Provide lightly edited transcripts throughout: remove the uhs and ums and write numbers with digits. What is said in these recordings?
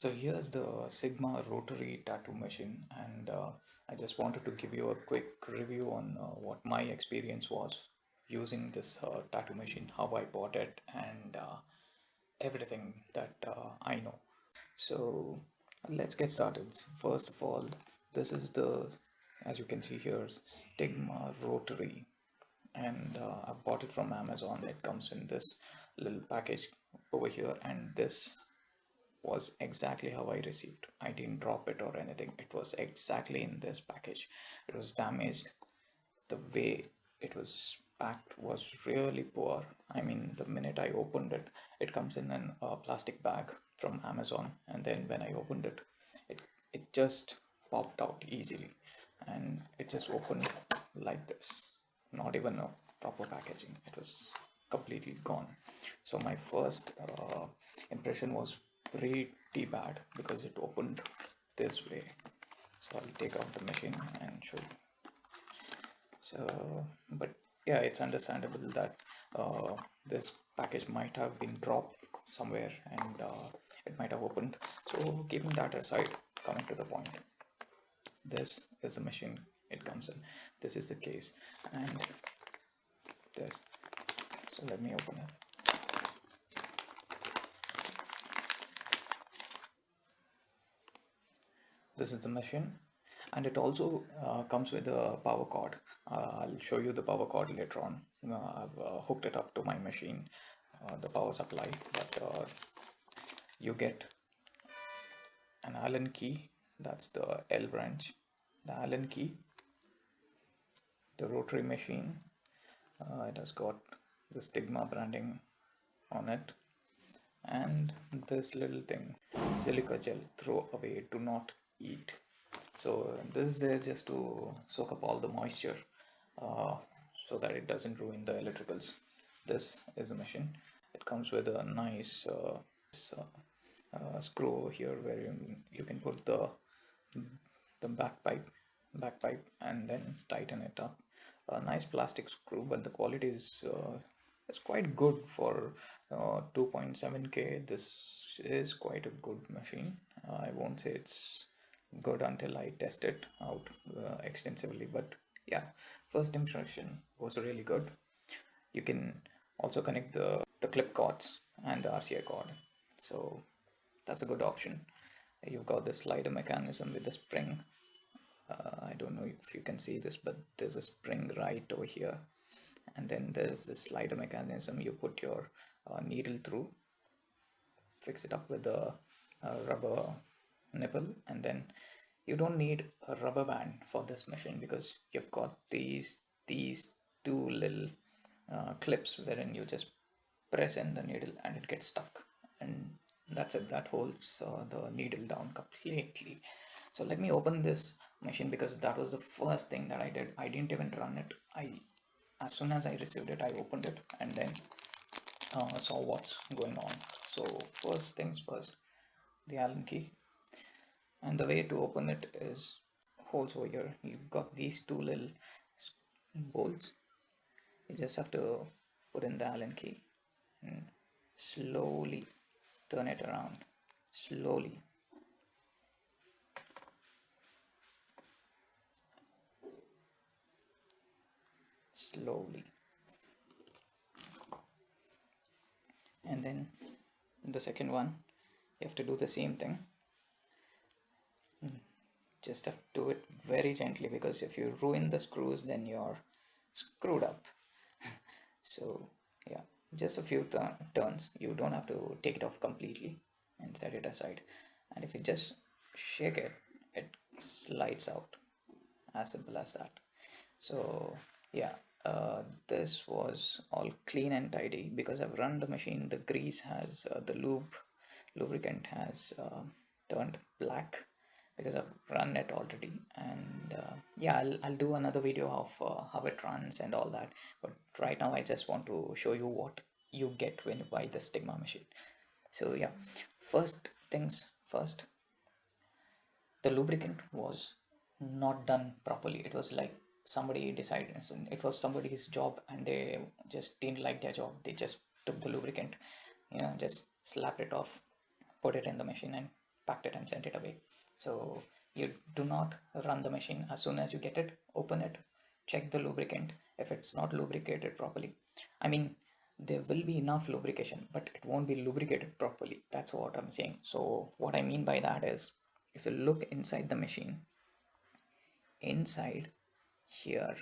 So here's the Sigma rotary tattoo machine, and I just wanted to give you a quick review on what my experience was using this tattoo machine, how I bought it, and everything that I know. So let's get started. First of all, this is as you can see here, Stigma rotary, and I've bought it from Amazon. It comes in this little package over here, and this was exactly how I received. I didn't drop it or anything. It was exactly in this package. It was damaged. The way it was packed was really poor. I mean, the minute I opened it, it comes in a plastic bag from Amazon, and then when I opened it, it just popped out easily, and it just opened like this. Not even a proper packaging. It was completely gone. So my first impression was pretty bad because it opened this way. So I'll take out the machine and show you. So, but yeah, it's understandable that this package might have been dropped somewhere, and it might have opened. So keeping that aside, coming to the point, this is the machine it comes in. This is the case, and this. So let me open it. This is the machine, and it also comes with a power cord. I'll show you the power cord later on. I've hooked it up to my machine, the power supply, but you get an Allen key. That's the L branch, the Allen key, the rotary machine. It has got the Stigma branding on it, and this little thing, silica gel, throw away, do not eat. So this is there just to soak up all the moisture, uh, so that it doesn't ruin the electricals. This is the machine. It comes with a nice screw here where you can put the back pipe and then tighten it up. A nice plastic screw, but the quality is quite good for 2.7K. This is quite a good machine. I won't say it's good until I test it out extensively, but yeah, first impression was really good. You can also connect the clip cords and the RCA cord, so that's a good option. You've got the slider mechanism with the spring. I don't know if you can see this, but there's a spring right over here, and then there's the slider mechanism. You put your needle through, fix it up with a rubber nipple, and then you don't need a rubber band for this machine because you've got these two little clips wherein you just press in the needle and it gets stuck, and that's it. That holds the needle down completely. So let me open this machine because that was the first thing that I did. I didn't even run it. As soon as I received it, I opened it and then saw what's going on. So first things first, the Allen key, and the way to open it is holes over here. You've got these two little bolts. You just have to put in the Allen key and slowly turn it around. Slowly. Slowly. And then the second one, you have to do the same thing. Just have to do it very gently because if you ruin the screws, then you're screwed up. So yeah, just a few turns. You don't have to take it off completely and set it aside. And if you just shake it, it slides out. As simple as that. So yeah, this was all clean and tidy because I've run the machine. The grease has the lubricant has turned black because I've run it already, and yeah, I'll do another video of how it runs and all that, but right now I just want to show you what you get when you buy the Stigma machine. So yeah, first things first, the lubricant was not done properly. It was like somebody decided, it was somebody's job and they just didn't like their job. They just took the lubricant, just slapped it off, put it in the machine, and packed it and sent it away. So you do not run the machine. As soon as you get it, open it, check the lubricant. If it's not lubricated properly, I mean, there will be enough lubrication, but it won't be lubricated properly. That's what I'm saying. So what I mean by that is, if you look inside the machine, inside here,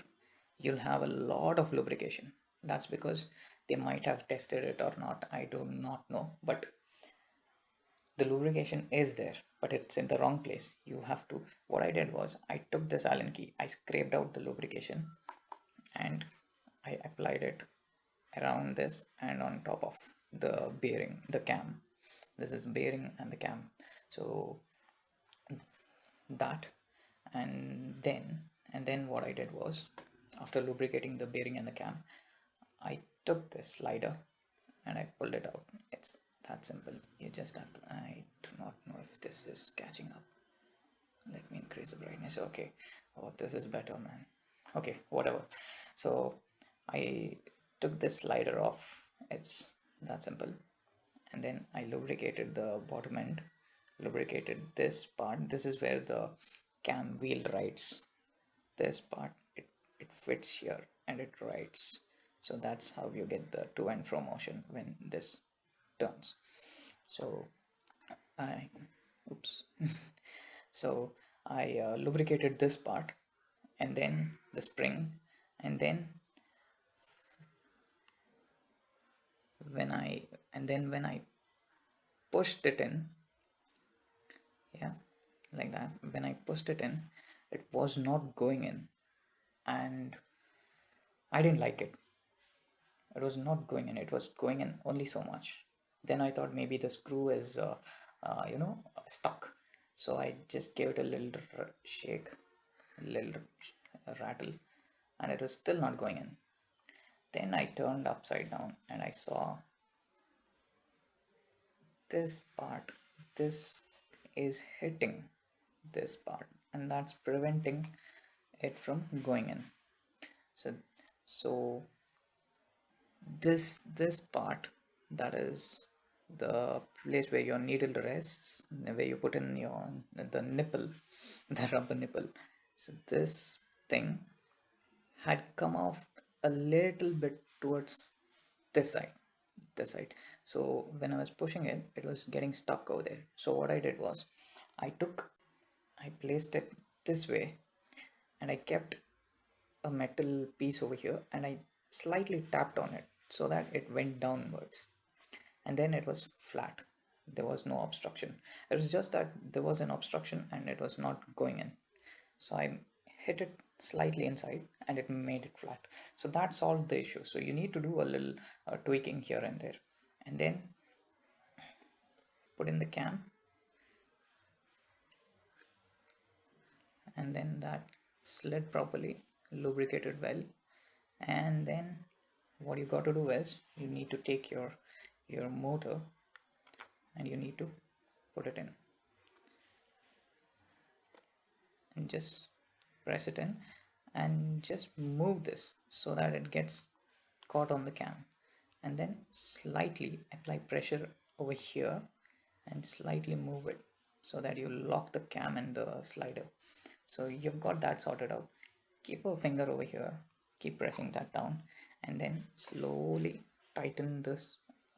you'll have a lot of lubrication. That's because they might have tested it or not, I do not know, but the lubrication is there, but it's in the wrong place. You have to, what I did was, I took this Allen key, I scraped out the lubrication, and I applied it around this and on top of the bearing, the cam. This is bearing and the cam. So that, and then what I did was, after lubricating the bearing and the cam, I took this slider and I pulled it out. It's that simple. You just have to, I do not know if this is catching up. Let me increase the brightness. Okay. Oh, this is better, man. Okay, whatever. So I took this slider off. It's that simple. And then I lubricated the bottom end, lubricated this part. This is where the cam wheel rides. This part, it fits here and it rides. So that's how you get the to and fro motion when this turns. So I, oops. So I lubricated this part, and then the spring, and then when I pushed it in, yeah, like that, when I pushed it in, it was not going in, and I didn't like it. It was not going in, it was going in only so much. Then I thought maybe the screw is stuck, so I just gave it a little shake, a little rattle, and it was still not going in. Then I turned upside down and I saw this part, this is hitting this part, and that's preventing it from going in. So this part, that is the place where your needle rests, where you put in your the nipple, the rubber nipple. So this thing had come off a little bit towards this side, this side. So when I was pushing it, it was getting stuck over there. So what I did was, I placed it this way, and I kept a metal piece over here, and I slightly tapped on it so that it went downwards, and then it was flat. There was no obstruction. It was just that there was an obstruction and it was not going in. So I hit it slightly inside and it made it flat. So that solved the issue. So you need to do a little tweaking here and there, and then put in the cam, and then that slid properly, lubricated well, and then what you got to do is, you need to take your motor and you need to put it in and just press it in and just move this so that it gets caught on the cam, and then slightly apply pressure over here and slightly move it so that you lock the cam and the slider. So you've got that sorted out. Keep a finger over here, keep pressing that down, and then slowly tighten this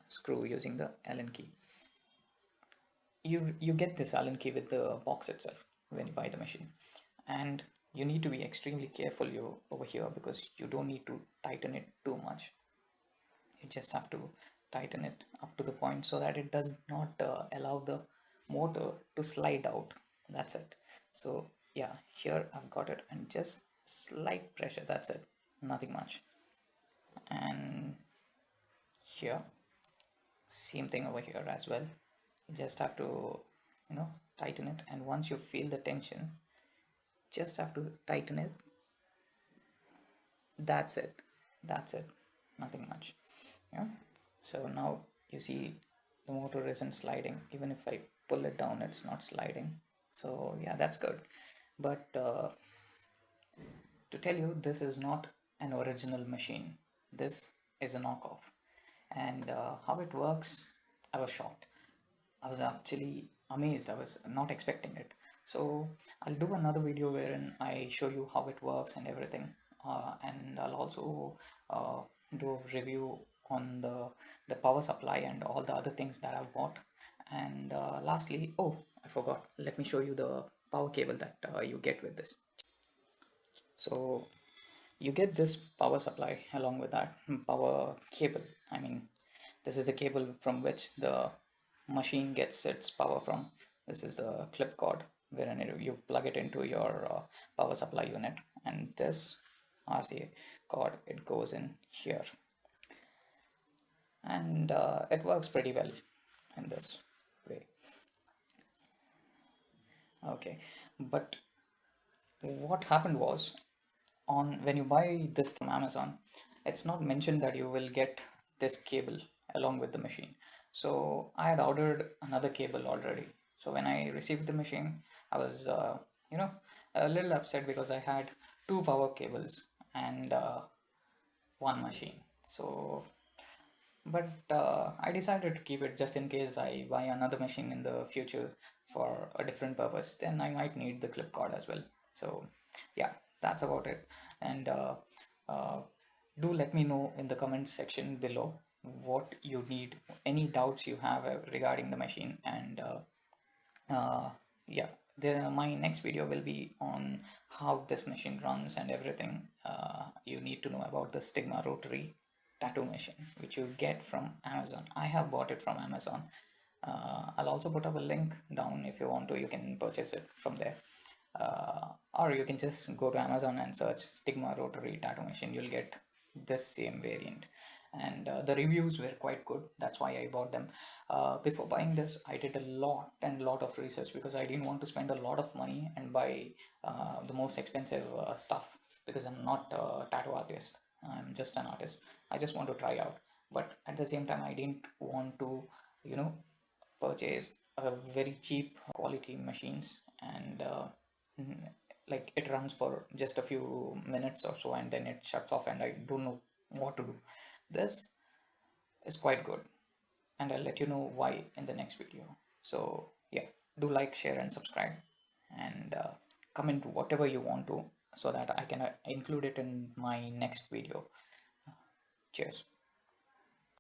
screw using the Allen key. You get this Allen key with the box itself when you buy the machine, and you need to be extremely careful over here, because you don't need to tighten it too much. You just have to tighten it up to the point so that it does not allow the motor to slide out. That's it. So yeah, here I've got it, and just slight pressure, that's it, nothing much. And here, same thing over here as well. You just have to tighten it, and once you feel the tension, just have to tighten it. That's it, that's it, nothing much. Yeah. So now you see the motor isn't sliding. Even if I pull it down, it's not sliding. So yeah, that's good. But to tell you, this is not an original machine. This is a knockoff. And how it works, I was shocked. I was actually amazed. I was not expecting it. So I'll do another video wherein I show you how it works and everything, and I'll also uh, do a review on the power supply and all the other things that I've bought. And lastly, oh, I forgot, let me show you the power cable that you get with this. So you get this power supply along with that power cable. I mean, this is the cable from which the machine gets its power from. This is the clip cord wherein you plug it into your power supply unit, and this RCA cord, it goes in here, and it works pretty well in this way. Okay, but what happened was, on when you buy this from Amazon, it's not mentioned that you will get this cable along with the machine. So I had ordered another cable already. So when I received the machine, I was you know a little upset because I had two power cables and one machine. So but I decided to keep it just in case I buy another machine in the future for a different purpose. Then I might need the clip cord as well. So yeah, that's about it. And uh, do let me know in the comments section below what you need, any doubts you have regarding the machine. And yeah, my next video will be on how this machine runs and everything you need to know about the Stigma rotary tattoo machine, which you get from Amazon. I have bought it from Amazon. I'll also put up a link down. If you want to, you can purchase it from there, or you can just go to Amazon and search Stigma rotary tattoo machine. You'll get this same variant, and the reviews were quite good. That's why I bought them. Before buying this, I did a lot of research because I didn't want to spend a lot of money and buy the most expensive stuff, because I'm not a tattoo artist. I'm just an artist. I just want to try out, but at the same time I didn't want to, you know, purchase a very cheap quality machines, and mm, like it runs for just a few minutes or so and then it shuts off and I don't know what to do. This is quite good, and I'll let you know why in the next video. So yeah, do like, share and subscribe, and comment whatever you want to, so that I can include it in my next video. Cheers.